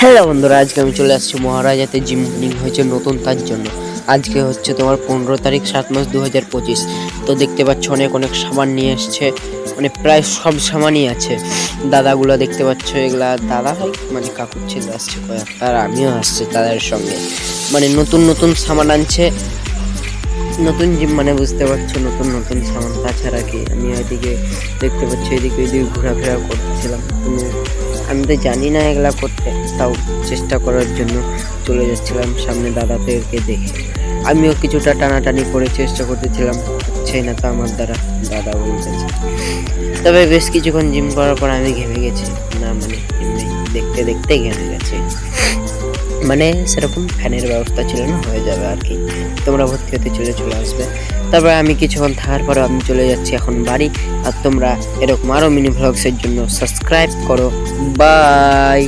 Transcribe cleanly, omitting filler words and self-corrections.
Hello বন্ধুরা, আজকে আমি চলে আসছি মহারাজাতে জিম ওপেনিং হয়েছে নতুন, তার জন্য আজকে হচ্ছে তোমার 15 তারিখ 7 মাস 2025। তো দেখতে পাচ্ছ অনেক অনেক সামান নিয়ে এসছে, মানে প্রায় সব সামানই আছে। দাদাগুলো দেখতে পাচ্ছ, এগুলা দাদা হয় মানে কাকুর ছেলে আসছে কয়েকটা, আর আমিও আসছে তাদের সঙ্গে। মানে নতুন নতুন সামান আনছে, নতুন জিম মানে বুঝতে পারছো, নতুন নতুন সামান। তাছাড়া কি আমি ওইদিকে দেখতে পাচ্ছি, এদিকে ওইদিকে ঘোরাফেরা করতেছিলাম। আমি তো জানি না এগুলা করতে, তাও চেষ্টা করার জন্য চলে যাচ্ছিলাম সামনে দাদাদেরকে দেখে। আমিও কিছুটা টানাটানি করে চেষ্টা করতেছিলাম, হচ্ছেই না তো আমার দ্বারা, দাদা বলতেছে। তবে বেশ কিছুক্ষণ জিম করার পর আমি ঘেমে গেছি, না মানে এমনি দেখতে দেখতে ঘেমে গেছি। মানে সেরকম ফ্যানের ব্যবস্থা ছিল না, হয়ে যাবে আর কি। তোমরা ভর্তি হতে চলে আসবে। তারপরে আমি কিছুক্ষণ থাকার পরে আমি চলে যাচ্ছি এখন বাড়ি। আর তোমরা এরকম আরও মিনি ভ্লগসের জন্য সাবস্ক্রাইব করো। বাই।